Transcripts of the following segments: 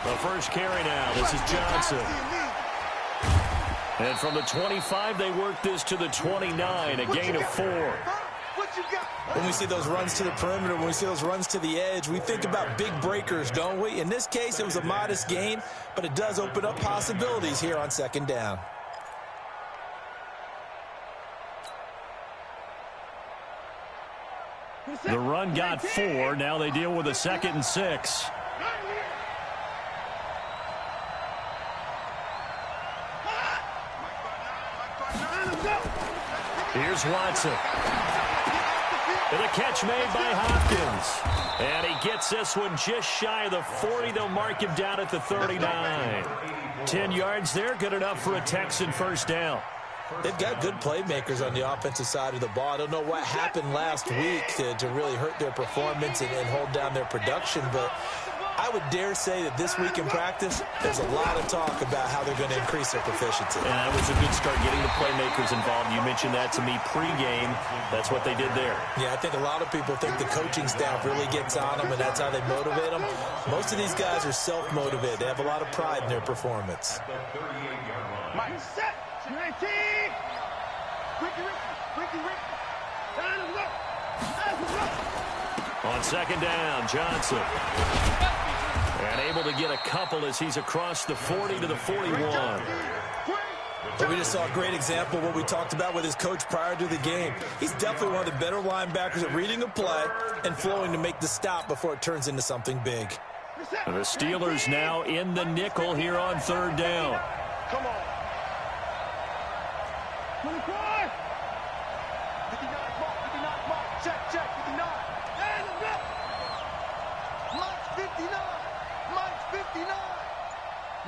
The first carry now. This is Johnson. And from the 25, they work this to the 29, a gain of 4. When we see those runs to the perimeter, when we see those runs to the edge, we think about big breakers, don't we? In this case, it was a modest gain, but it does open up possibilities here on second down. The run got 4. Now they deal with a 2nd and 6. Here's Watson. And a catch made by Hopkins. And he gets this one just shy of the 40. They'll mark him down at the 39. 10 yards there, good enough for a Texan first down. They've got good playmakers on the offensive side of the ball. I don't know what happened last week to really hurt their performance and hold down their production, but I would dare say that this week in practice, there's a lot of talk about how they're going to increase their proficiency. And that was a good start, getting the playmakers involved. You mentioned that to me pregame. That's what they did there. Yeah, I think a lot of people think the coaching staff really gets on them, and that's how they motivate them. Most of these guys are self-motivated. They have a lot of pride in their performance. Mike, set, 19. On second down, Johnson. And able to get a couple as he's across the 40 to the 41. But we just saw a great example of what we talked about with his coach prior to the game. He's definitely one of the better linebackers at reading a play and flowing to make the stop before it turns into something big. The Steelers now in the nickel here on third down. Come on. 24. 59, mark, check, 59. And Mike's 59.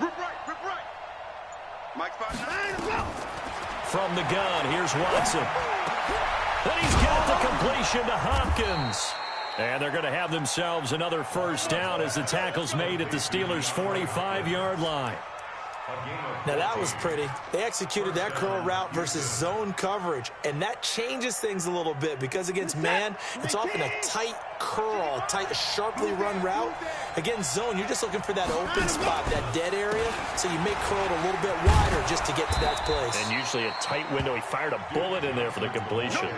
Rip right. Mike's 59. From the gun, here's Watson. And he's got the completion to Hopkins. And they're going to have themselves another first down as the tackle's made at the Steelers' 45-yard line. Now, that was pretty. They executed that curl route versus zone coverage, and that changes things a little bit because against man, it's often a tight curl, tight, sharply run route. Against zone, you're just looking for that open spot, that dead area, so you make curl a little bit wider just to get to that place. And usually a tight window. He fired a bullet in there for the completion.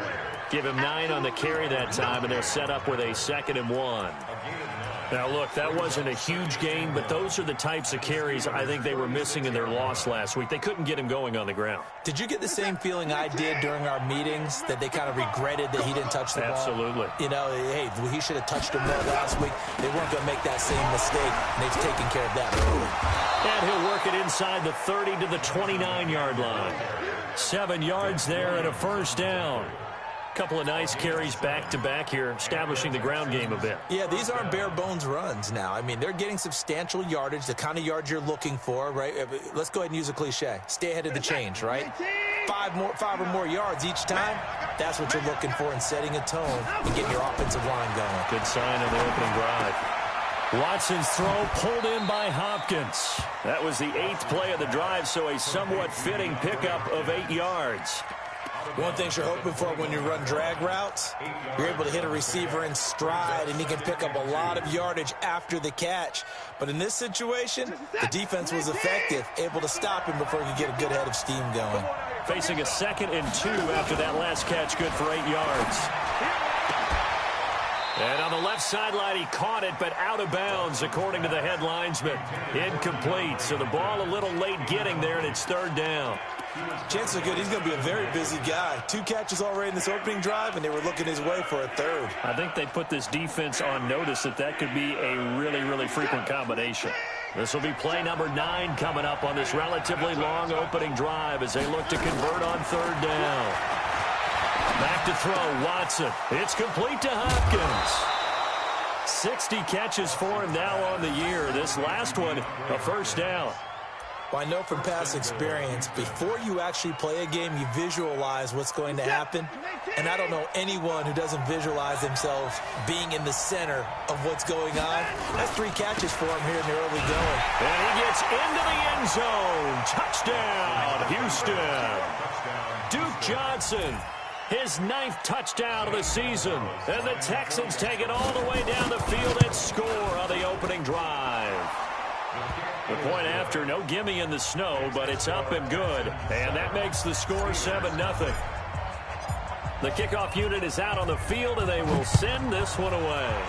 Give him 9 on the carry that time, and they're set up with a 2nd and 1. Now, look, that wasn't a huge gain, but those are the types of carries I think they were missing in their loss last week. They couldn't get him going on the ground. Did you get the same feeling I did during our meetings, that they kind of regretted that he didn't touch the ball? Absolutely. You know, hey, he should have touched him more last week. They weren't going to make that same mistake, and they've taken care of that early. And he'll work it inside the 30 to the 29-yard line. 7 yards there and a first down. Couple of nice carries back-to-back here, establishing the ground game a bit. Yeah, these aren't bare-bones runs now. I mean, they're getting substantial yardage, the kind of yards you're looking for, right? Let's go ahead and use a cliche. Stay ahead of the change, right? 5 or more yards each time, that's what you're looking for in setting a tone and getting your offensive line going. Good sign on the opening drive. Watson's throw pulled in by Hopkins. That was the 8th play of the drive, so a somewhat fitting pickup of 8 yards. One thing you're hoping for when you run drag routes, you're able to hit a receiver in stride, and he can pick up a lot of yardage after the catch. But in this situation, the defense was effective, able to stop him before he could get a good head of steam going. Facing a 2nd and 2 after that last catch, good for 8 yards. And on the left sideline, he caught it, but out of bounds, according to the head linesman. Incomplete, so the ball a little late getting there, and it's third down. Chances are good he's going to be a very busy guy. 2 catches already in this opening drive, and they were looking his way for a 3rd. I think they put this defense on notice that could be a really, really frequent combination. This will be play number 9 coming up on this relatively long opening drive as they look to convert on third down. Back to throw, Watson. It's complete to Hopkins. 60 catches for him now on the year. This last one, a first down. Well, I know from past experience, before you actually play a game, you visualize what's going to happen. And I don't know anyone who doesn't visualize themselves being in the center of what's going on. That's 3 catches for him here in the early going. And he gets into the end zone. Touchdown, Houston. Duke Johnson His 9th touchdown of the season. And the Texans take it all the way down the field and score on the opening drive. The point after, no gimme in the snow, but it's up and good. And that makes the score 7-0. The kickoff unit is out on the field, and they will send this one away.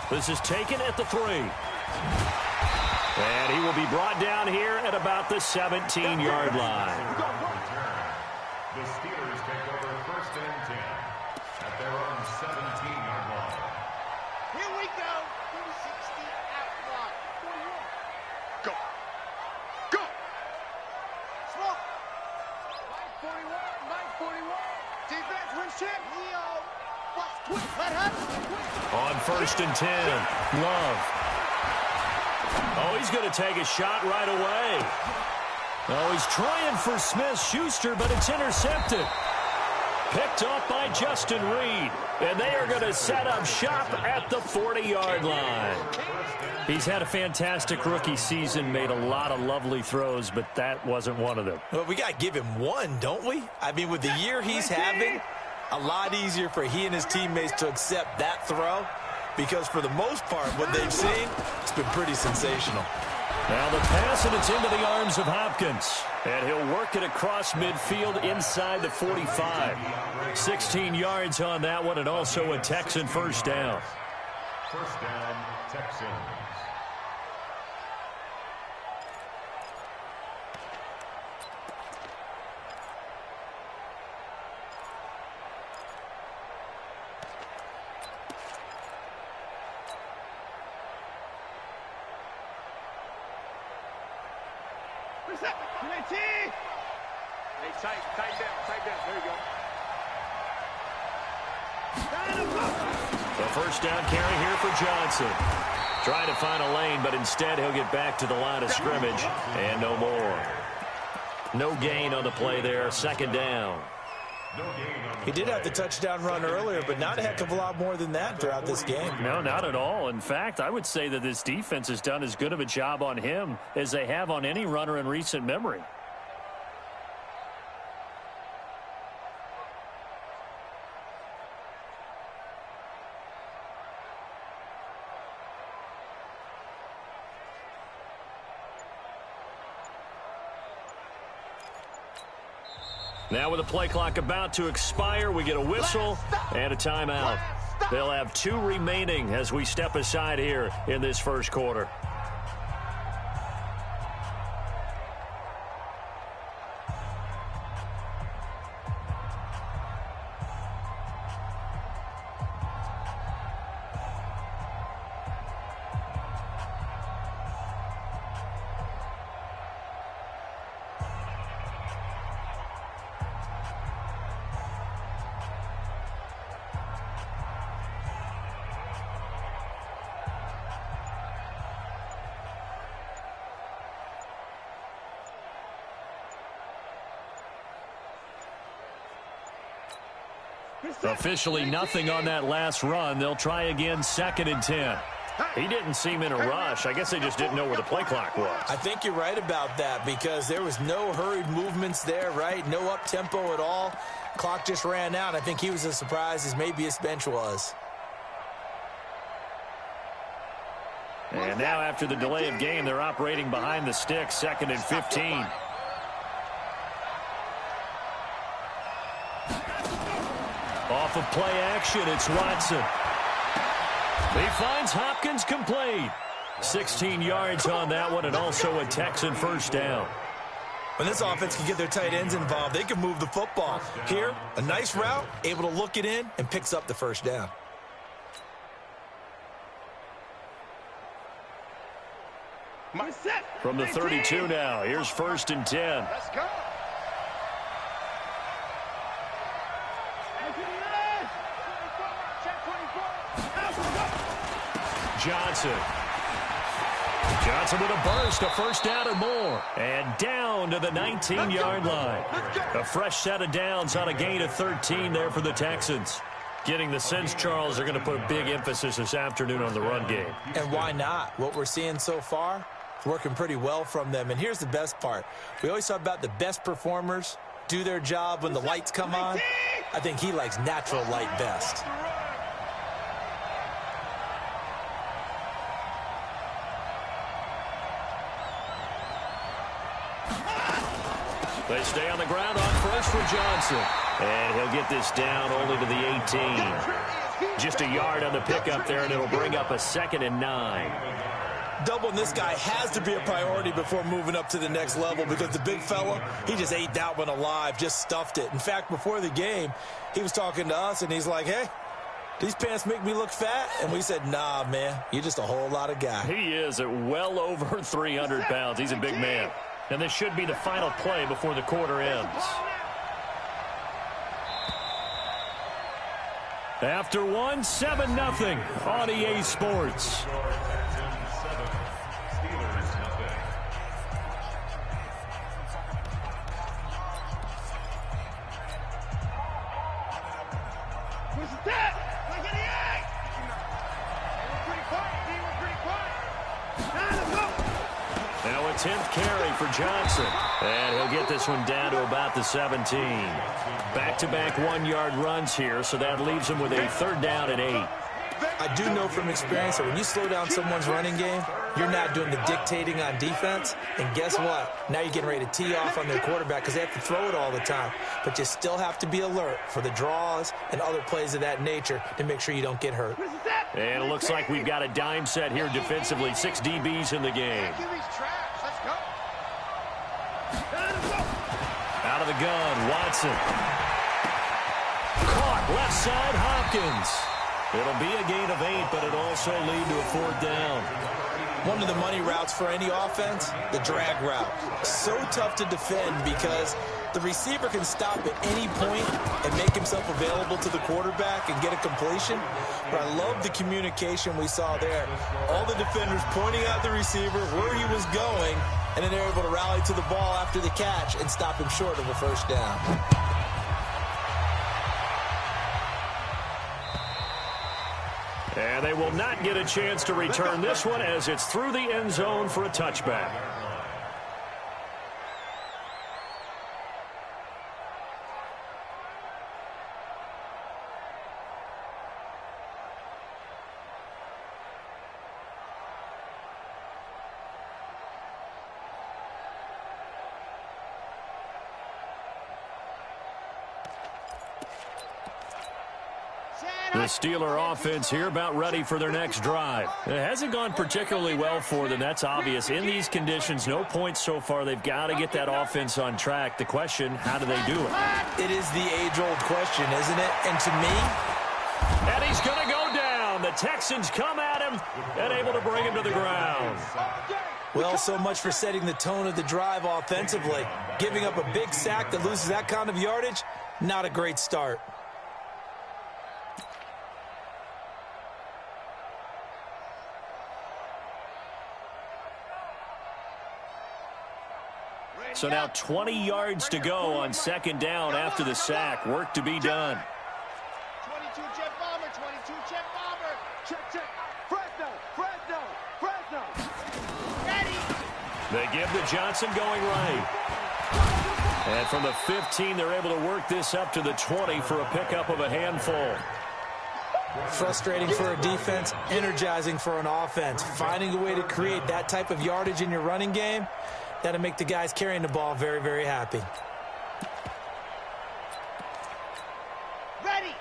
This is taken at the 3. And he will be brought down here at about the 17-yard line. The Steelers take over 1st and 10 at their own 17-yard line. Here we go. 60 out line. Go. Go. Smoke. 941. Defense wins chip. Leo. Watch quick. Let happen. On 1st and 10, Love. Oh, he's going to take a shot right away. Oh, he's trying for Smith-Schuster, but it's intercepted. Picked off by Justin Reed. And they are going to set up shop at the 40-yard line. He's had a fantastic rookie season, made a lot of lovely throws, but that wasn't one of them. Well, we got to give him one, don't we? I mean, with the year he's having, a lot easier for he and his teammates to accept that throw, because for the most part, what they've seen, it's been pretty sensational. Now the pass, and it's into the arms of Hopkins. And he'll work it across midfield inside the 45. 16 yards on that one, and also a Texan first down. First down, Texans. Hey, tight down. There you go. The first down carry here for Johnson. Trying to find a lane, but instead he'll get back to the line of scrimmage, and no more. No gain on the play there, 2nd down. He did have the touchdown run earlier, but not a heck of a lot more than that throughout this game. No, not at all. In fact, I would say that this defense has done as good of a job on him as they have on any runner in recent memory. Now with the play clock about to expire, we get a whistle and a timeout. They'll have 2 remaining as we step aside here in this first quarter. Officially nothing on that last run. They'll try again, 2nd and 10. He didn't seem in a rush. I guess they just didn't know where the play clock was. I think you're right about that, because there was no hurried movements there, right? No up-tempo at all. Clock just ran out. I think he was as surprised as maybe his bench was. And now after the delay of game, they're operating behind the sticks, 2nd and 15. Off of play action, it's Watson. He finds Hopkins complete. 16 yards on that one, and also a Texan first down. When this offense can get their tight ends involved, they can move the football. Here, a nice route, able to look it in, and picks up the first down. From the 32 now, here's 1st and 10. Let's go. Johnson with a burst, a first down and more. And down to the 19-yard line. A fresh set of downs on a gain of 13 there for the Texans. Getting the sense, Charles, they're going to put a big emphasis this afternoon on the run game. And why not? What we're seeing so far, it's working pretty well from them. And here's the best part. We always talk about the best performers do their job when the lights come on. I think he likes natural light best. They stay on the ground on first for Johnson. And he'll get this down only to the 18. Just a yard on the pickup there, and it'll bring up a 2nd and 9. Doubling this guy has to be a priority before moving up to the next level, because the big fella, he just ate that one alive, just stuffed it. In fact, before the game, he was talking to us, and he's like, hey, these pants make me look fat? And we said, nah, man, you're just a whole lot of guy. He is at well over 300 pounds. He's a big man. And this should be the final play before the quarter ends. After 1, 7-0 on EA Sports. Now a 10th carry for Johnson. And he'll get this one down to about the 17. Back-to-back 1-yard runs here, so that leaves him with a 3rd down and 8. I do know from experience that when you slow down someone's running game, you're not doing the dictating on defense. And guess what? Now you're getting ready to tee off on their quarterback because they have to throw it all the time. But you still have to be alert for the draws and other plays of that nature to make sure you don't get hurt. And it looks like we've got a dime set here defensively. 6 DBs in the game. Out of the gun, Watson. Caught left side, Hopkins. It'll be a gain of 8, but it'll also lead to a 4th down. One of the money routes for any offense, the drag route. So tough to defend because the receiver can stop at any point and make himself available to the quarterback and get a completion. But I love the communication we saw there. All the defenders pointing at the receiver where he was going, and then they're able to rally to the ball after the catch and stop him short of a 1st down. And they will not get a chance to return this one as it's through the end zone for a touchback. The Steeler offense here about ready for their next drive. It hasn't gone particularly well for them. That's obvious. In these conditions, no points so far. They've got to get that offense on track. The question, how do they do it? It is the age-old question, isn't it? And to me... And he's going to go down. The Texans come at him and able to bring him to the ground. Well, so much for setting the tone of the drive offensively. Giving up a big sack that loses that kind of yardage, not a great start. So now 20 yards to go on 2nd down after the sack. Work to be done. 22 jet bomber, 22 jet bomber. Check, check. Fresno. Ready. They give to Johnson going right. And from the 15, they're able to work this up to the 20 for a pickup of a handful. Frustrating for a defense, energizing for an offense. Finding a way to create that type of yardage in your running game, that'll make the guys carrying the ball very, very happy. Ready.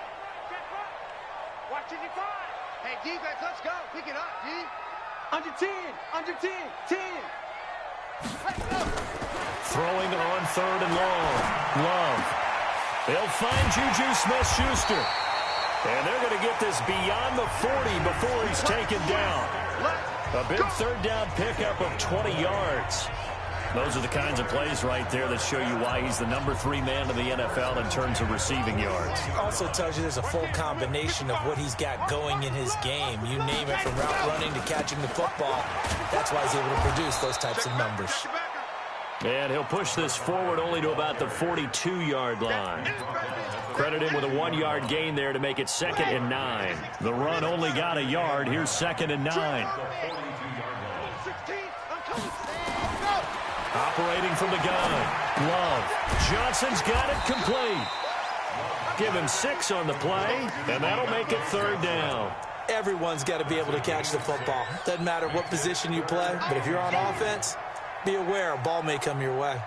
Watch it, hey, defense, let's go. Pick it up, D. Under 10. 10. Let's go. Throwing on 3rd and long. Love. They'll find Juju Smith-Schuster. And they're going to get this beyond the 40 before he's taken down. A big 3rd down pickup of 20 yards. Those are the kinds of plays right there that show you why he's the number 3 man in the NFL in terms of receiving yards. Also tells you there's a full combination of what he's got going in his game. You name it, from route running to catching the football. That's why he's able to produce those types of numbers. And he'll push this forward only to about the 42-yard line. Credit him with a 1-yard gain there to make it 2nd and 9. The run only got a yard. Here's 2nd and 9. Operating from the gun. Love. Johnson's got it complete. Give him 6 on the play, and that'll make it 3rd down. Everyone's got to be able to catch the football. Doesn't matter what position you play, but if you're on offense, be aware a ball may come your way.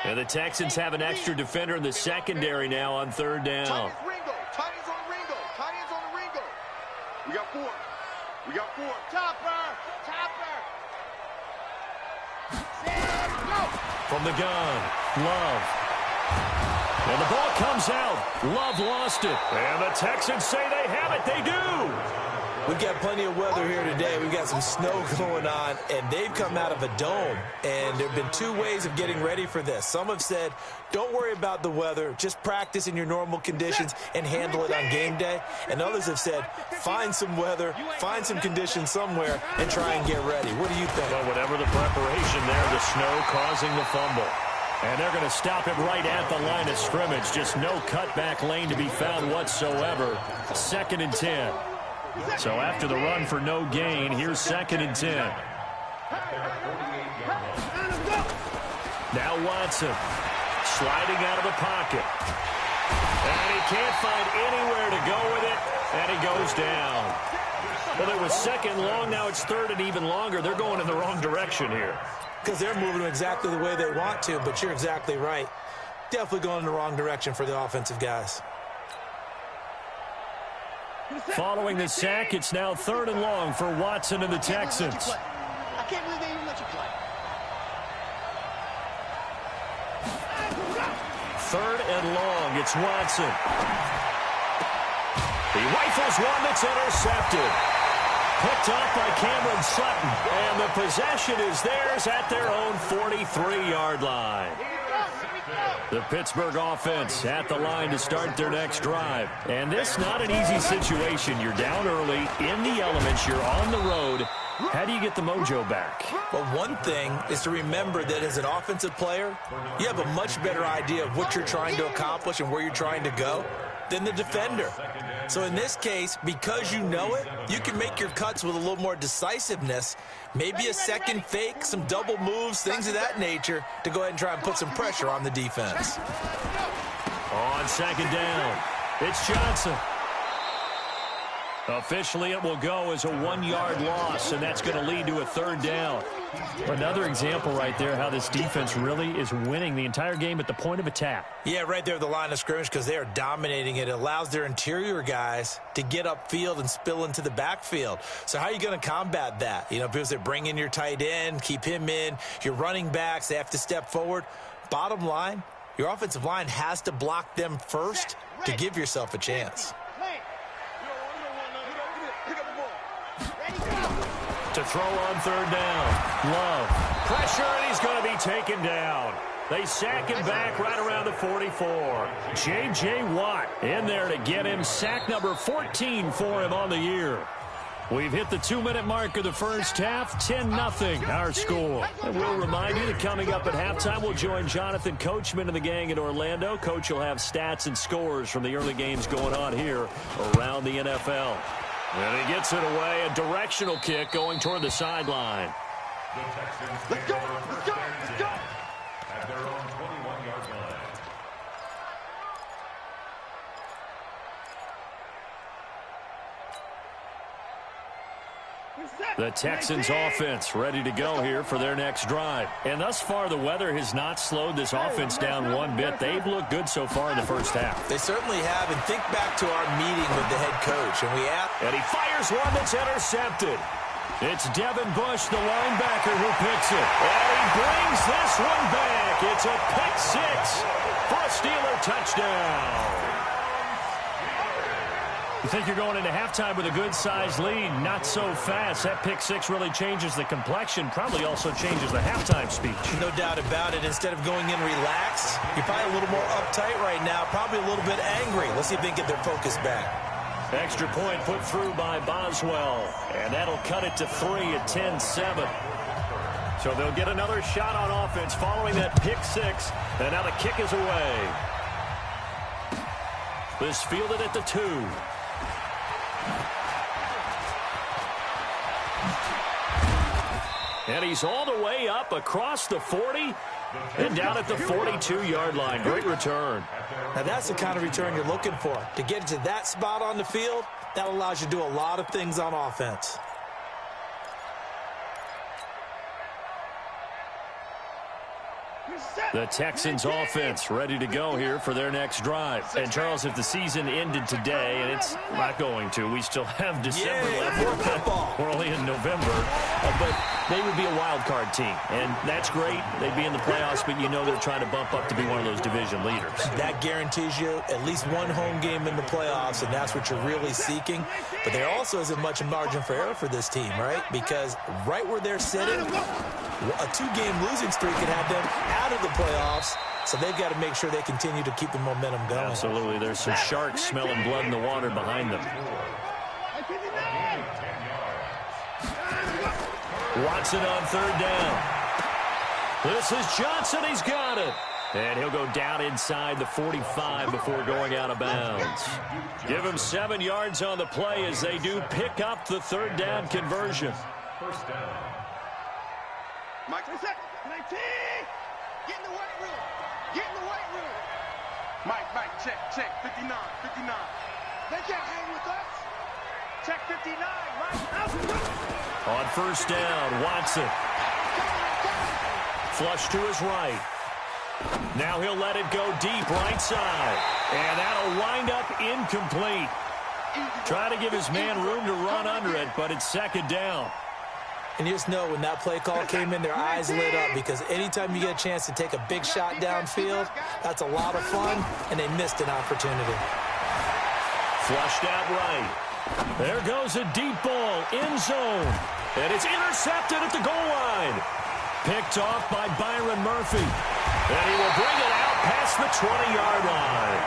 And the Texans have an extra defender in the secondary now on 3rd down. Tight ends on the Ringo. Tight ends on the Ringo. We got 4. We got 4. Chopper. Go. From the gun, Love. And the ball comes out. Love lost it. And the Texans say they have it. They do. We've got plenty of weather here today. We've got some snow going on, and they've come out of a dome. And there have been 2 ways of getting ready for this. Some have said, don't worry about the weather. Just practice in your normal conditions and handle it on game day. And others have said, find some weather, find some conditions somewhere, and try and get ready. What do you think? Well, whatever the preparation there, the snow causing the fumble. And they're going to stop it right at the line of scrimmage. Just no cutback lane to be found whatsoever. 2nd and 10. So after the run for no gain, here's 2nd and 10. Now Watson sliding out of the pocket. And he can't find anywhere to go with it, and he goes down. Well, it was 2nd long, now it's 3rd and even longer. They're going in the wrong direction here. Because they're moving exactly the way they want to, but you're exactly right. Definitely going in the wrong direction for the offensive guys. Following the sack, it's now 3rd and long for Watson and the Texans. I can't believe they even let you play. 3rd and long, it's Watson. He rifles one that's intercepted. Picked off by Cameron Sutton. And the possession is theirs at their own 43-yard line. The Pittsburgh offense at the line to start their next drive. And this not an easy situation. You're down early, in the elements, you're on the road. How do you get the mojo back? Well, one thing is to remember that as an offensive player, you have a much better idea of what you're trying to accomplish and where you're trying to go than the defender. So in this case, because you know it, you can make your cuts with a little more decisiveness, maybe a second fake, some double moves, things of that nature, to go ahead and try and put some pressure on the defense. On 2nd down, it's Johnson. Officially, it will go as a 1-yard loss, and that's going to lead to a 3rd down. Another example right there how this defense really is winning the entire game at the point of attack. Yeah, right there at the line of scrimmage because they are dominating it. It allows their interior guys to get upfield and spill into the backfield. So how are you going to combat that? You know, because they bring in your tight end, keep him in. Your running backs, they have to step forward. Bottom line, your offensive line has to block them first to give yourself a chance. To throw on 3rd down. Love. Pressure, and he's going to be taken down. They sack him back right around the 44. J.J. Watt in there to get him. Sack number 14 for him on the year. We've hit the 2-minute mark of the first half. 10-0 our score. And we'll remind you that coming up at halftime, we'll join Jonathan Coachman and the gang in Orlando. Coach will have stats and scores from the early games going on here around the NFL. And he gets it away, a directional kick going toward the sideline. The Texans take over first and 10 at their own 21-yard line. The Texans offense ready to go here for their next drive. And thus far, the weather has not slowed this offense down one bit. They've looked good so far in the first half. They certainly have. And think back to our meeting with the head coach. And he fires one that's intercepted. It's Devin Bush, the linebacker, who picks it. And he brings this one back. It's a pick 6 for a Steeler touchdown. You think you're going into halftime with a good-sized lead. Not so fast. That pick 6 really changes the complexion. Probably also changes the halftime speech. No doubt about it. Instead of going in relaxed, you're probably a little more uptight right now. Probably a little bit angry. Let's see if they can get their focus back. Extra point put through by Boswell. And that'll cut it to 3 at 10-7. So they'll get another shot on offense following that pick 6. And now the kick is away. This fielded at the 2. And he's all the way up across the 40 and down at the 42-yard line. Great return. Now, that's the kind of return you're looking for. To get to that spot on the field, that allows you to do a lot of things on offense. The Texans offense ready to go here for their next drive. And, Charles, if the season ended today, and it's not going to, we still have December left. We're only in November. But they would be a wild card team. And that's great. They'd be in the playoffs, but you know they're trying to bump up to be one of those division leaders. That guarantees you at least one home game in the playoffs, and that's what you're really seeking. But there also isn't much margin for error for this team, right? Because right where they're sitting, a 2-game losing streak could have them out of the playoffs, so they've got to make sure they continue to keep the momentum going. Absolutely. There's some sharks smelling blood in the water behind them. Watson on 3rd down. This is Johnson. He's got it. And he'll go down inside the 45 before going out of bounds. Give him 7 yards on the play as they do pick up the 3rd down conversion. First down. Mike, get in the weight room. Get in the weight room. Mike, check, 59. They can't hang with us. Check 59, Mike. On 1st down, Watson. Flush to his right. Now he'll let it go deep right side. And that'll wind up incomplete. Trying to give his man room to run under it, but it's 2nd down. And you just know when that play call came in, their eyes lit up, because anytime you get a chance to take a big shot downfield, that's a lot of fun, and they missed an opportunity. Flushed out right. There goes a deep ball, end zone. And it's intercepted at the goal line. Picked off by Byron Murphy. And he will bring it out past the 20-yard line.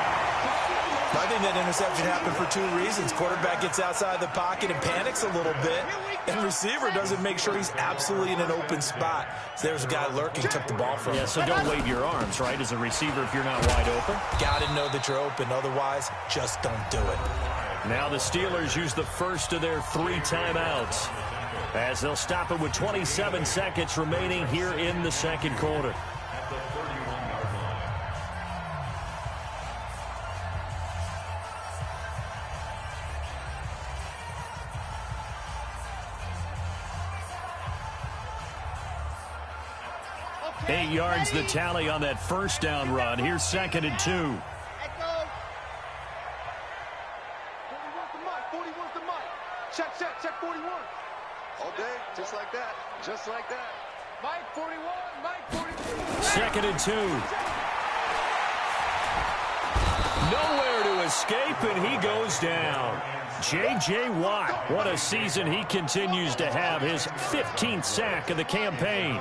I think that interception happened for 2 reasons. Quarterback gets outside the pocket and panics a little bit, and receiver doesn't make sure he's absolutely in an open spot. So there's a guy lurking, took the ball from him. Yeah, so don't wave your arms, right, as a receiver if you're not wide open. Got to know that you're open. Otherwise, just don't do it. Now the Steelers use the first of their 3 timeouts, as they'll stop it with 27 seconds remaining here in the 2nd quarter. Okay. 8 yards the tally on that 1st down run. Here's 2nd and 2. 41's the mic. Check 41. All day, just like that. Mike 41, Mike 41. 2nd and 2. Nowhere to escape, and he goes down. J.J. Watt, what a season he continues to have. His 15th sack of the campaign.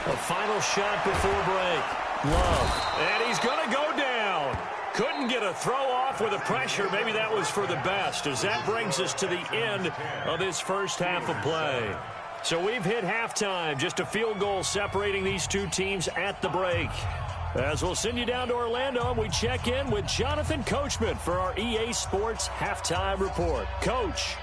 A final shot before break. Love. And he's going to go down. Couldn't get a throw off with the pressure. Maybe that was for the best, as that brings us to the end of this first half of play. So we've hit halftime. Just a field goal separating these 2 teams at the break. As we'll send you down to Orlando, and we check in with Jonathan Coachman for our EA Sports Halftime Report. Coach.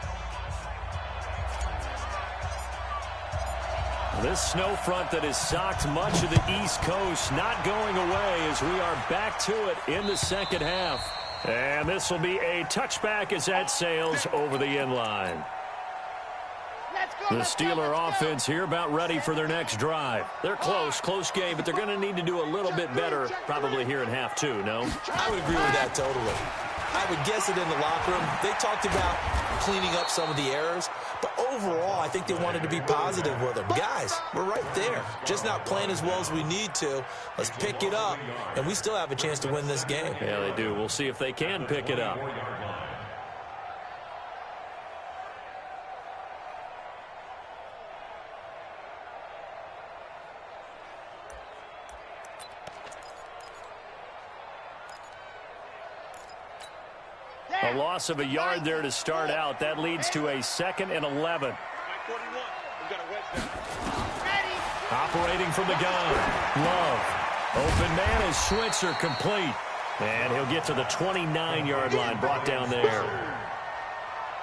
This snow front that has socked much of the East Coast not going away as we are back to it in the 2nd half. And this will be a touchback as that sails over the end line. The Steeler offense here about ready for their next drive. They're close game, but they're going to need to do a little bit better probably here in half 2, no? I would agree with that totally. I would guess it in the locker room. They talked about cleaning up some of the errors, but overall, I think they wanted to be positive with them. Guys, we're right there. Just not playing as well as we need to. Let's pick it up, and we still have a chance to win this game. Yeah, they do. We'll see if they can pick it up. A loss of a yard there to start out. That leads to a 2nd and 11. Operating from the gun. Love. Open man is Switzer complete. And he'll get to the 29-yard line, brought down there.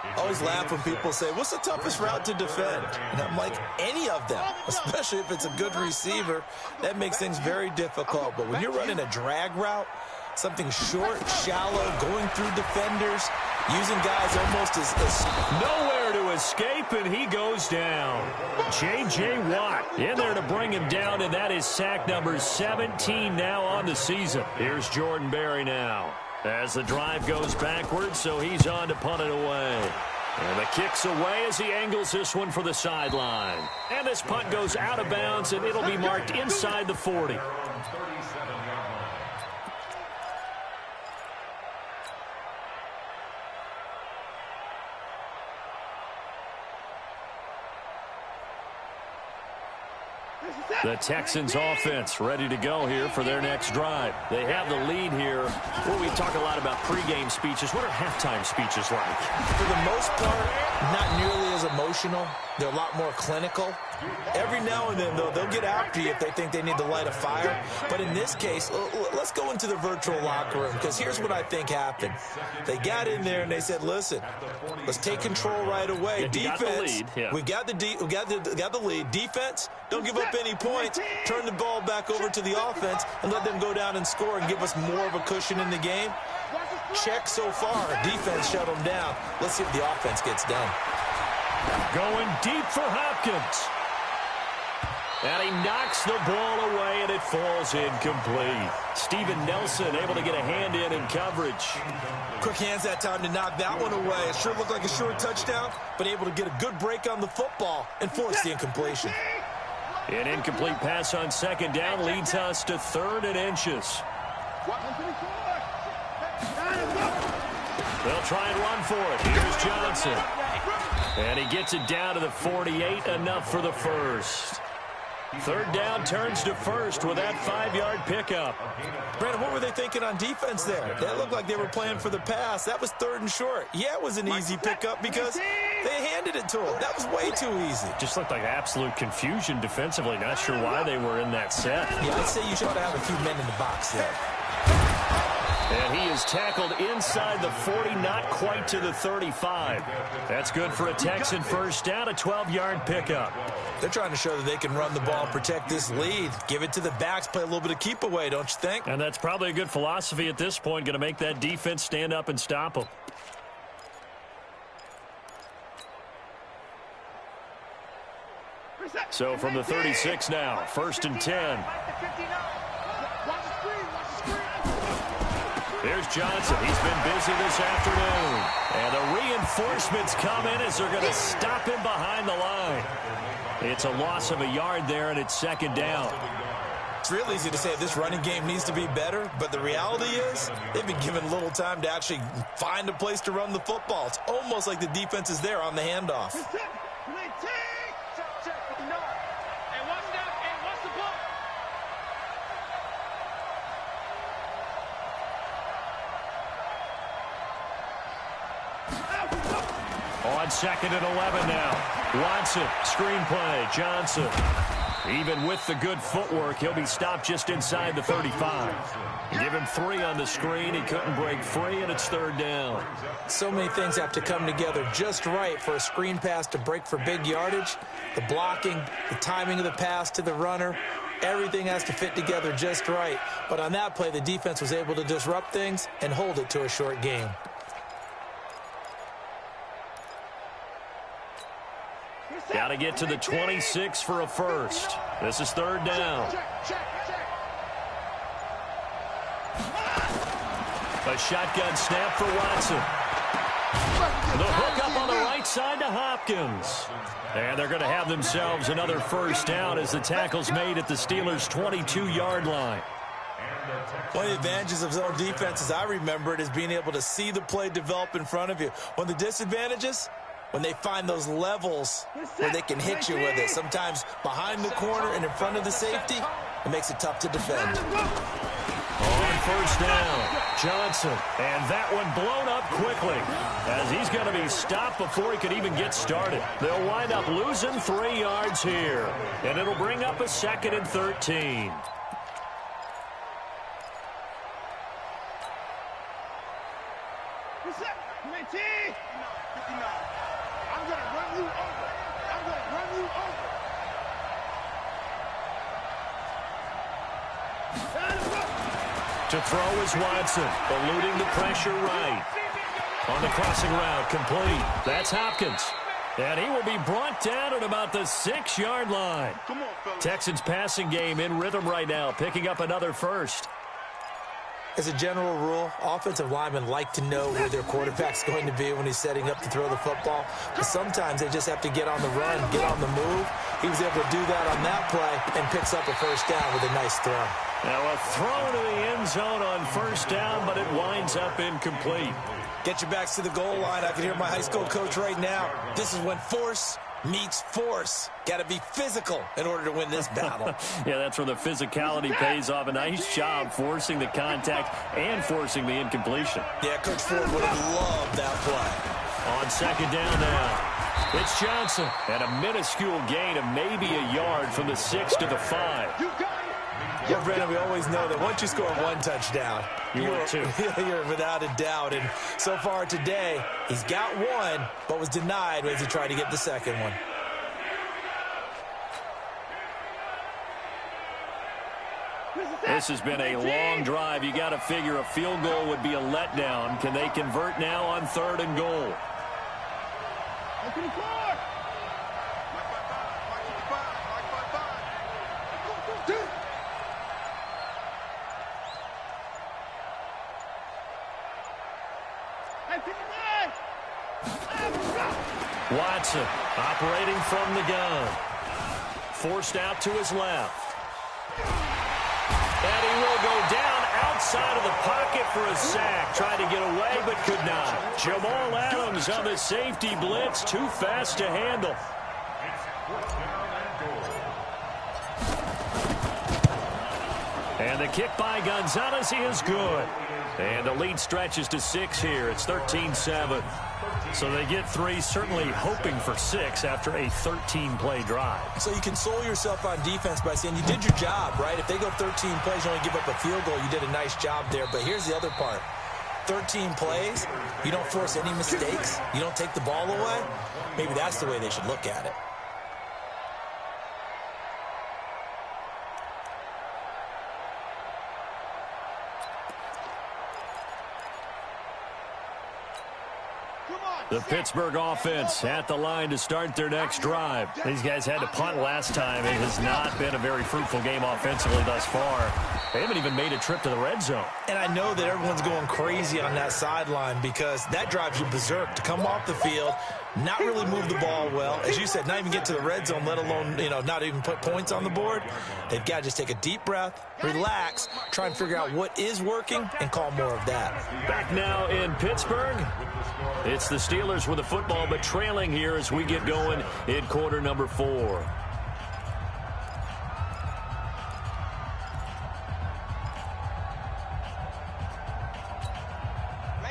I always laugh when people say, what's the toughest route to defend? And I'm like, any of them, especially if it's a good receiver. That makes things very difficult. But when you're running a drag route, something short, shallow, going through defenders, using guys almost as nowhere to escape, and he goes down. J.J. Watt in there to bring him down, and that is sack number 17 now on the season. Here's Jordan Berry now as the drive goes backwards, so he's on to punt it away. And the kick's away as he angles this one for the sideline. And this punt goes out of bounds, and it'll be marked inside the 40. The Texans offense ready to go here for their next drive. They have the lead here. Well, we talk a lot about pregame speeches. What are halftime speeches like? For the most part, not nearly as emotional. They're a lot more clinical. Every now and then, though, they'll get after you if they think they need to light a fire. But in this case, let's go into the virtual locker room, because here's what I think happened. They got in there and they said, listen, let's take control right away. Defense, we got the lead. Defense, don't give up any points. Turn the ball back over to the offense and let them go down and score and give us more of a cushion in the game. Check so far. Defense shut them down. Let's see if the offense gets done. Going deep for Hopkins. And he knocks the ball away, and it falls incomplete. Steven Nelson able to get a hand in coverage. Quick hands that time to knock that one away. It sure looked like a short touchdown, but able to get a good break on the football and force the incompletion. An incomplete pass on second down leads us to 3rd and inches. They'll try and run for it. Here's Johnson. And he gets it down to the 48, enough for the first. 3rd down turns to first with that 5-yard pickup. Brandon, what were they thinking on defense there? That looked like they were playing for the pass. That was 3rd and short. Yeah, it was an easy pickup because they handed it to him. That was way too easy. Just looked like absolute confusion defensively. Not sure why they were in that set. Yeah, I'd say you should have a few men in the box there. And he is tackled inside the 40, not quite to the 35. That's good for a Texan first down, a 12-yard pickup. They're trying to show that they can run the ball and protect this lead. Give it to the backs, play a little bit of keep away, don't you think? And that's probably a good philosophy at this point, going to make that defense stand up and stop them. So from the 36 now, 1st and 10. Here's Johnson. He's been busy this afternoon. And the reinforcements come in as they're going to stop him behind the line. It's a loss of a yard there, and it's 2nd down. It's real easy to say this running game needs to be better, but the reality is they've been given little time to actually find a place to run the football. It's almost like the defense is there on the handoff. On 2nd and 11 now. Watson, screen play, Johnson. Even with the good footwork, he'll be stopped just inside the 35. Give him 3 on the screen. He couldn't break free, and it's 3rd down. So many things have to come together just right for a screen pass to break for big yardage. The blocking, the timing of the pass to the runner, everything has to fit together just right. But on that play, the defense was able to disrupt things and hold it to a short game. Got to get to the 26 for a first. This is 3rd down. A shotgun snap for Watson. The hook up on the right side to Hopkins. And they're going to have themselves another first down as the tackle's made at the Steelers' 22-yard line. One of the advantages of zone defense, as I remember it, is being able to see the play develop in front of you. One of the disadvantages, when they find those levels where they can hit you with it, sometimes behind the corner and in front of the safety, it makes it tough to defend. On 1st down, Johnson, and that one blown up quickly as he's going to be stopped before he could even get started. They'll wind up losing 3 yards here, and it'll bring up a 2nd and 13. Reset. 19. 59. I'm going to run you over. I'm going to run you over. To throw is Watson, eluding the pressure right. On the crossing route, complete. That's Hopkins. And he will be brought down at about the 6-yard line. Come on, fellas. Texans passing game in rhythm right now, picking up another first. As a general rule, offensive linemen like to know where their quarterback's going to be when he's setting up to throw the football. But sometimes they just have to get on the run, get on the move. He was able to do that on that play and picks up a first down with a nice throw. Now a throw to the end zone on first down, but it winds up incomplete. Get your backs to the goal line. I can hear my high school coach right now. This is when force meets force. Got to be physical in order to win this battle. Yeah, that's where the physicality pays off. A nice job forcing the contact and forcing the incompletion. Yeah, Coach Ford would have loved that play. On second down now, it's Johnson. And a minuscule gain of maybe a yard from the 6 to the 5. You got it. Well, Brandon, we always know that once you score one touchdown, You're two. You're without a doubt. And so far today, he's got one, but was denied as he tried to get the second one. This has been a long drive. You got to figure a field goal would be a letdown. Can they convert now on 3rd and goal? Open the floor. Watson operating from the gun. Forced out to his left. And he will go down outside of the pocket for a sack. Tried to get away, but could not. Jamal Adams on the safety blitz. Too fast to handle. And the kick by Gonzalez is good. And the lead stretches to 6 here. It's 13-7. So they get 3, certainly hoping for 6 after a 13-play drive. So you console yourself on defense by saying you did your job, right? If they go 13 plays, you only give up a field goal, you did a nice job there. But here's the other part. 13 plays, you don't force any mistakes, you don't take the ball away. Maybe that's the way they should look at it. The Pittsburgh offense at the line to start their next drive. These guys had to punt last time. It has not been a very fruitful game offensively thus far. They haven't even made a trip to the red zone. And I know that everyone's going crazy on that sideline because that drives you berserk to come off the field, not really move the ball well. As you said, not even get to the red zone, let alone, not even put points on the board. They've got to just take a deep breath, relax, try and figure out what is working, and call more of that. Back now in Pittsburgh. It's the Steelers with the football, but trailing here as we get going in quarter number 4.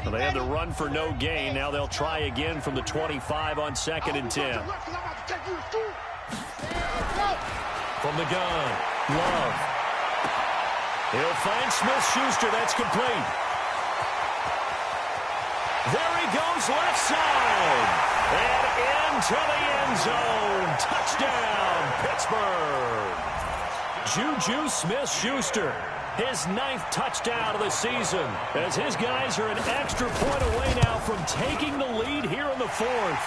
Well, they had to run for no gain. Now they'll try again from the 25 on 2nd and 10. From the gun, Love. He'll find Smith-Schuster. That's complete. There he goes, left side. And into the end zone. Touchdown, Pittsburgh. Juju Smith-Schuster, his 9th touchdown of the season, as his guys are an extra point away now from taking the lead here in the 4th.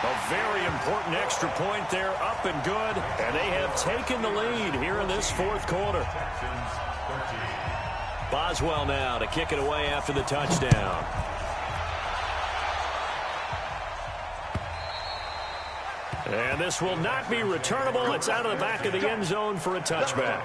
A very important extra point there, up and good, and they have taken the lead here in this 4th quarter. Boswell now to kick it away after the touchdown. And this will not be returnable. It's out of the back of the end zone for a touchback.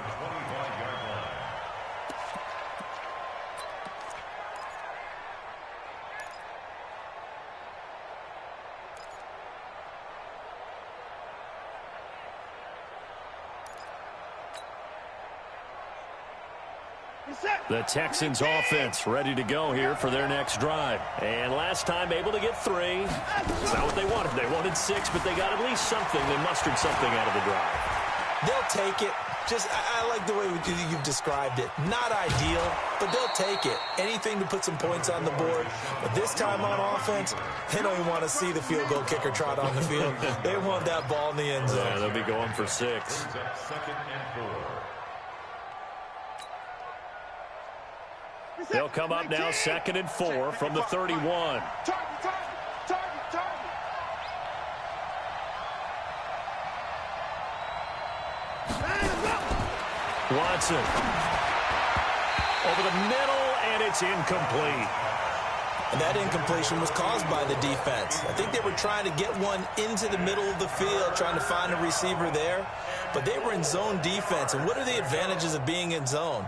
The Texans offense ready to go here for their next drive. And last time able to get 3. It's not what they wanted. They wanted 6, but they got at least something. They mustered something out of the drive. They'll take it. I like the way you've described it. Not ideal, but they'll take it. Anything to put some points on the board. But this time on offense, they don't even want to see the field goal kicker trot on the field. They want that ball in the end zone. Yeah, they'll be going for 6. Second and 4. They'll come up now 2nd and 4 from the 31. Watson over the middle, and it's incomplete. And that incompletion was caused by the defense. I think they were trying to get one into the middle of the field, trying to find a receiver there. But they were in zone defense. And what are the advantages of being in zone?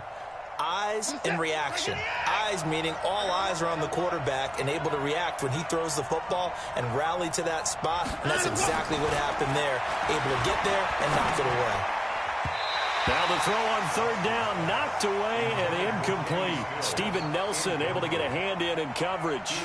Eyes and reaction. Eyes meaning all eyes are on the quarterback and able to react when he throws the football and rally to that spot. And that's exactly what happened there. Able to get there and knock it away. Now the throw on 3rd down, knocked away and incomplete. Steven Nelson able to get a hand in coverage.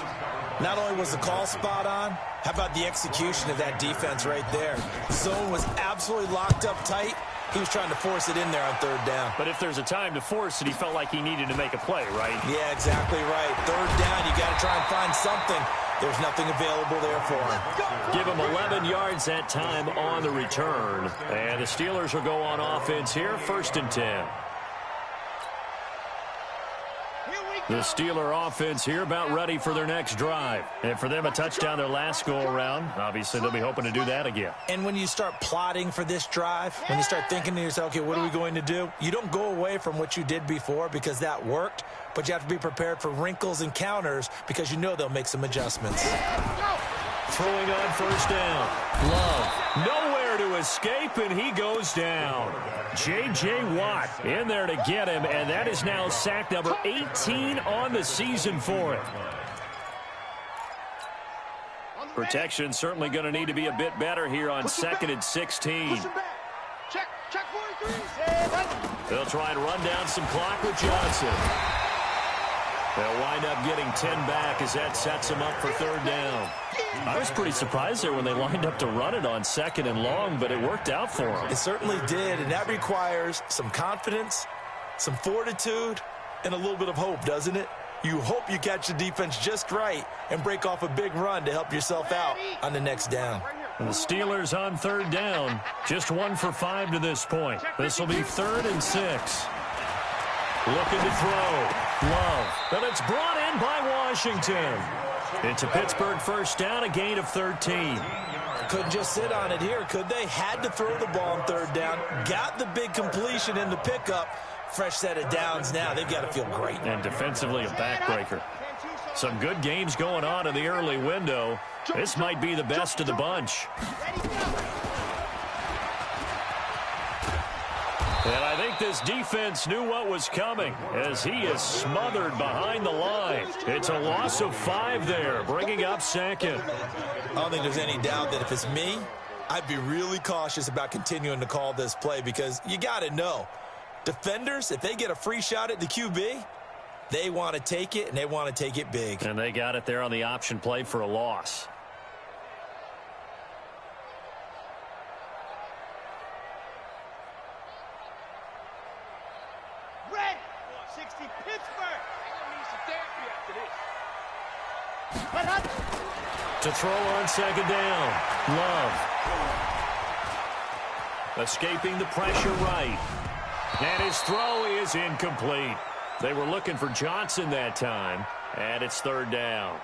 Not only was the call spot on, how about the execution of that defense right there? The zone was absolutely locked up tight. He was trying to force it in there on 3rd down. But if there's a time to force it, he felt like he needed to make a play, right? Yeah, exactly right. 3rd down, you got to try and find something. There's nothing available there for him. Give him 11 yards that time on the return. And the Steelers will go on offense here, 1st and 10. The Steeler offense here about ready for their next drive. And for them, a touchdown their last go-around. Obviously, they'll be hoping to do that again. And when you start plotting for this drive, when you start thinking to yourself, okay, what are we going to do? You don't go away from what you did before because that worked, but you have to be prepared for wrinkles and counters because you know they'll make some adjustments. Throwing on 1st down. Love. Nowhere to escape, and he goes down. J.J. Watt in there to get him, and that is now sack number 18 on the season for him. Protection certainly going to need to be a bit better here on 2nd and 16. They'll try and run down some clock with Johnson. They'll wind up getting 10 back as that sets them up for 3rd down. I was pretty surprised there when they lined up to run it on 2nd and long, but it worked out for them. It certainly did, and that requires some confidence, some fortitude, and a little bit of hope, doesn't it? You hope you catch the defense just right and break off a big run to help yourself out on the next down. And the Steelers on 3rd down, just 1 for 5 to this point. This will be 3rd and 6. Looking to throw. Love. But it's brought in by Washington. It's a Pittsburgh 1st down, a gain of 13. Couldn't just sit on it here, could they? Had to throw the ball on 3rd down. Got the big completion in the pickup. Fresh set of downs now. They've got to feel great. And defensively a backbreaker. Some good games going on in the early window. This might be the best of the bunch. And I think this defense knew what was coming as he is smothered behind the line. It's a loss of 5 there, bringing up 2nd. I don't think there's any doubt that if it's me, I'd be really cautious about continuing to call this play because you got to know, defenders, if they get a free shot at the QB, they want to take it, and they want to take it big. And they got it there on the option play for a loss. Red 60 Pittsburgh. Need some therapy after this. To throw on 2nd down. Love. Escaping the pressure right. And his throw is incomplete. They were looking for Johnson that time, and it's 3rd down.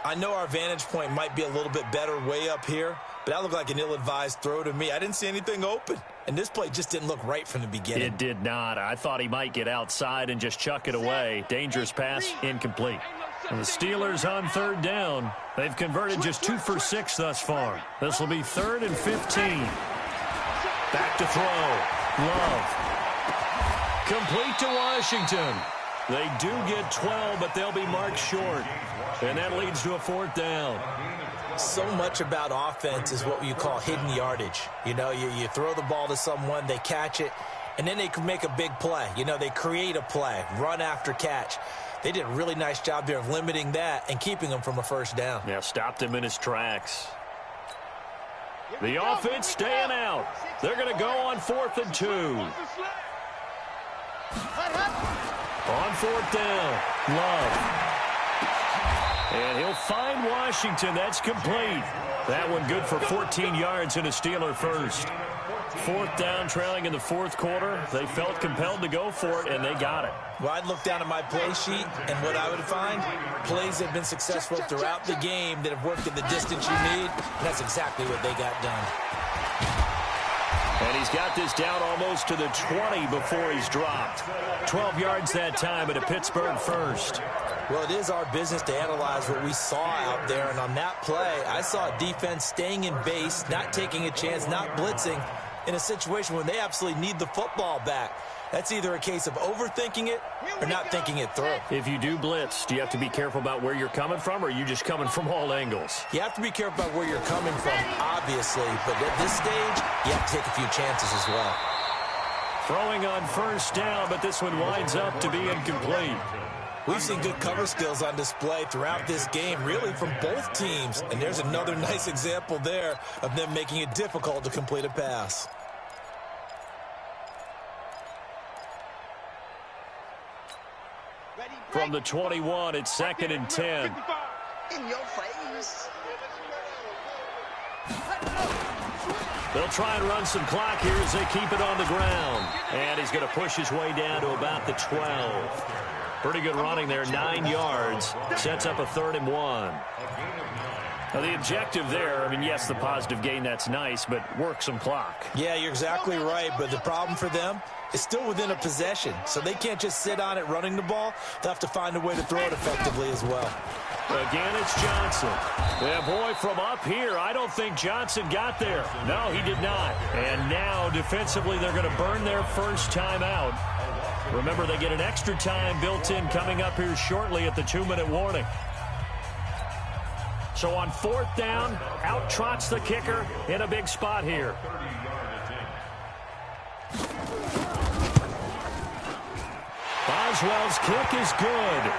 I know our vantage point might be a little bit better way up here, but that looked like an ill-advised throw to me. I didn't see anything open, and this play just didn't look right from the beginning. It did not. I thought he might get outside and just chuck it away. Dangerous pass, incomplete. And the Steelers on 3rd down. They've converted just 2 for 6 thus far. This will be 3rd and 15. Back to throw. Love. Complete to Washington. They do get 12, but they'll be marked short. And that leads to a 4th down. So much about offense is what you call hidden yardage. You know, you throw the ball to someone, they catch it, and then they can make a big play. You know, they create a play, run after catch. They did a really nice job there of limiting that and keeping him from a 1st down. Yeah, stopped him in his tracks. The offense staying out. They're going to go on 4th and 2. On 4th down, Love. And he'll find Washington. That's complete. That one good for 14 yards and a Steeler first. 4th down, trailing in the 4th quarter. They felt compelled to go for it, and they got it. Well, I'd look down at my play sheet, and what I would find, plays that have been successful throughout the game that have worked in the distance you need, and that's exactly what they got done. And he's got this down almost to the 20 before he's dropped. 12 yards that time at a Pittsburgh first. Well, it is our business to analyze what we saw out there, and on that play, I saw a defense staying in base, not taking a chance, not blitzing, in a situation when they absolutely need the football back. That's either a case of overthinking it or not thinking it through. If you do blitz, do you have to be careful about where you're coming from, or are you just coming from all angles? You have to be careful about where you're coming from, obviously, but at this stage, you have to take a few chances as well. Throwing on 1st down, but this one winds up to be incomplete. We've seen good cover skills on display throughout this game, really from both teams. And there's another nice example there of them making it difficult to complete a pass. From the 21, it's 2nd and 10. In your face. They'll try and run some clock here as they keep it on the ground. And he's going to push his way down to about the 12. Pretty good running there, 9 yards. Sets up a 3rd and 1. Now, the objective there, I mean, yes, the positive gain, that's nice, but work some clock. Yeah, you're exactly right, but the problem for them is still within a possession, so they can't just sit on it running the ball. They'll have to find a way to throw it effectively as well. Again, it's Johnson. Yeah, boy, from up here, I don't think Johnson got there. No, he did not. And now, defensively, they're going to burn their first time out. Remember, they get an extra time built in coming up here shortly at the 2-minute warning. So on 4th down, out trots the kicker in a big spot here. Boswell's kick is good.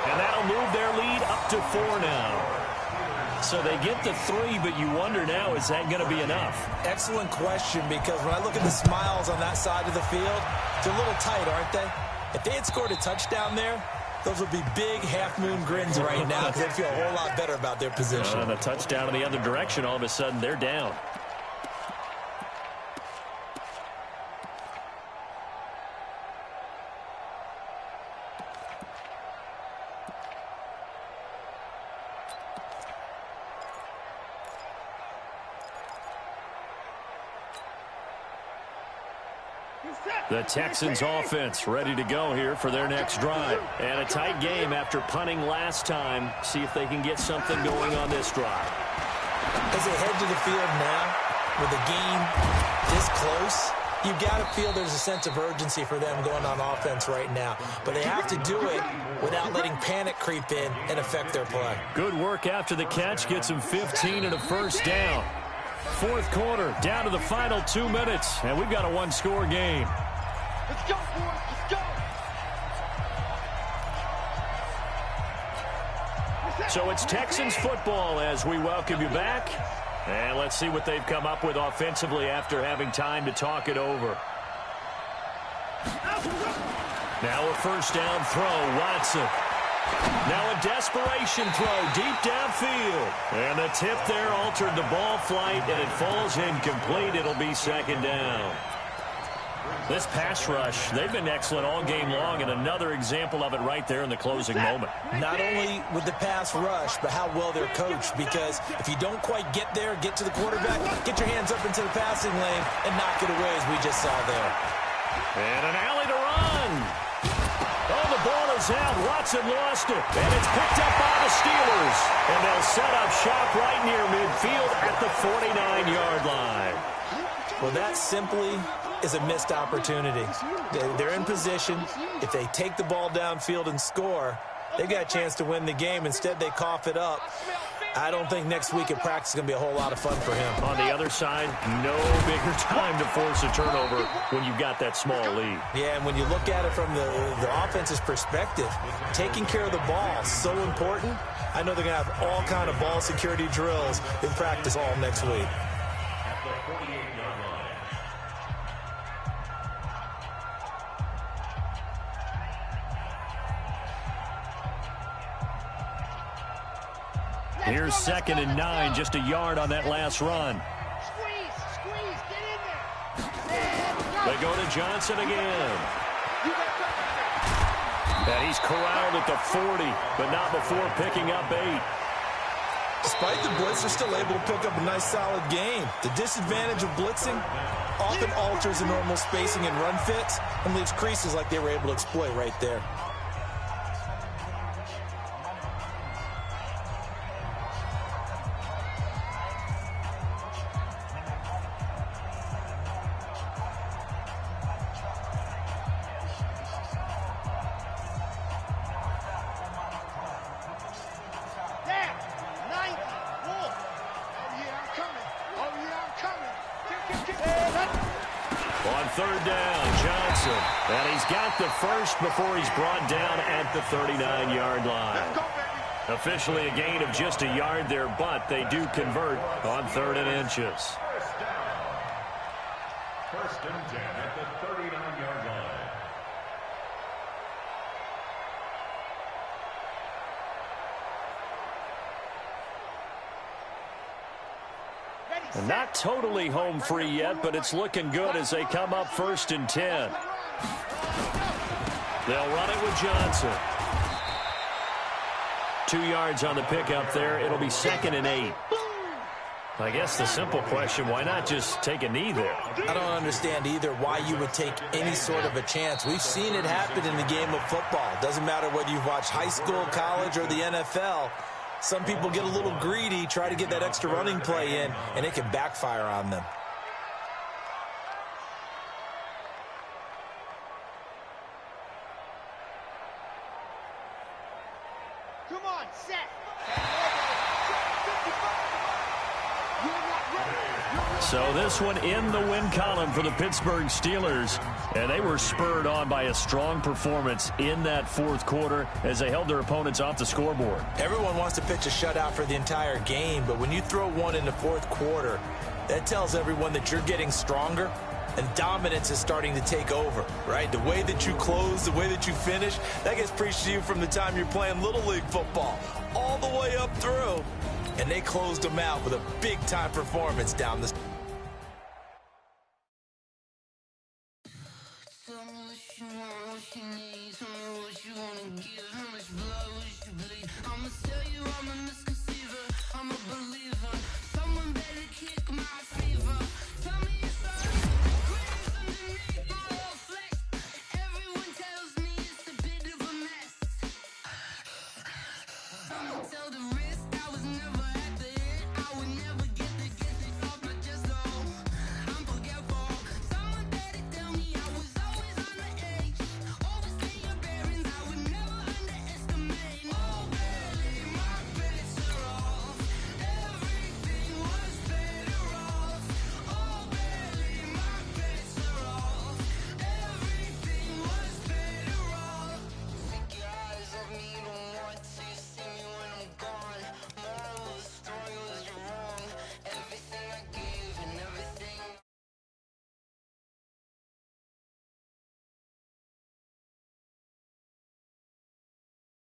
And that'll move their lead up to 4 now. So they get the 3, but you wonder now, is that going to be enough? Excellent question, because when I look at the smiles on that side of the field, they're a little tight, aren't they? If they had scored a touchdown there, those would be big half-moon grins right now because they feel a whole lot better about their position. And a touchdown in the other direction, all of a sudden they're down. The Texans offense ready to go here for their next drive. And a tight game after punting last time. See if they can get something going on this drive. As they head to the field now, with the game this close, you've got to feel there's a sense of urgency for them going on offense right now. But they have to do it without letting panic creep in and affect their play. Good work after the catch. Gets him 15 and a first down. 4th quarter, down to the final 2 minutes. And we've got a 1-score game. Let's go, boys. Let's go. So it's Texans football as we welcome you back. And let's see what they've come up with offensively after having time to talk it over. Now a 1st down throw, Watson. Now a desperation throw deep downfield. And the tip there altered the ball flight, and it falls incomplete. It'll be 2nd down. This pass rush, they've been excellent all game long, and another example of it right there in the closing moment. Not only with the pass rush, but how well they're coached, because if you don't quite get there, get to the quarterback, get your hands up into the passing lane and knock it away as we just saw there. And an alley to run. Oh, the ball is out. Watson lost it, and it's picked up by the Steelers. And they'll set up shop right near midfield at the 49-yard line. Well, that simply is a missed opportunity. They're in position. If they take the ball downfield and score, they've got a chance to win the game. Instead, they cough it up. I don't think next week at practice is going to be a whole lot of fun for him. On the other side, no bigger time to force a turnover when you've got that small lead. Yeah, and when you look at it from the offense's perspective, taking care of the ball is so important. I know they're going to have all kind of ball security drills in practice all next week. Here's 2nd and 9, just a yard on that last run. Squeeze, get in there. They go to Johnson again. And he's corralled at the 40, but not before picking up 8. Despite the blitz, they're still able to pick up a nice, solid gain. The disadvantage of blitzing often alters the normal spacing and run fits and leaves creases like they were able to exploit right there. On 3rd down, Johnson. And he's got the first before he's brought down at the 39-yard line. Officially a gain of just a yard there, but they do convert on 3rd and inches. First and 10 at the 39-yard line. And not totally home free yet, but it's looking good as they come up 1st and 10. They'll run it with Johnson. 2 yards on the pickup there. It'll be 2nd and 8. I guess the simple question, why not just take a knee there? I don't understand either why you would take any sort of a chance. We've seen it happen in the game of football. Doesn't matter whether you've watched high school, college, or the NFL. Some people get a little greedy, try to get that extra running play in, and it can backfire on them. Come on, set. So this one in the win column for the Pittsburgh Steelers, and they were spurred on by a strong performance in that 4th quarter as they held their opponents off the scoreboard. Everyone wants to pitch a shutout for the entire game, but when you throw one in the 4th quarter, that tells everyone that you're getting stronger and dominance is starting to take over, right? The way that you close, the way that you finish, that gets preached to you from the time you're playing Little League football all the way up through. And they closed them out with a big-time performance down the Tell the risk I was never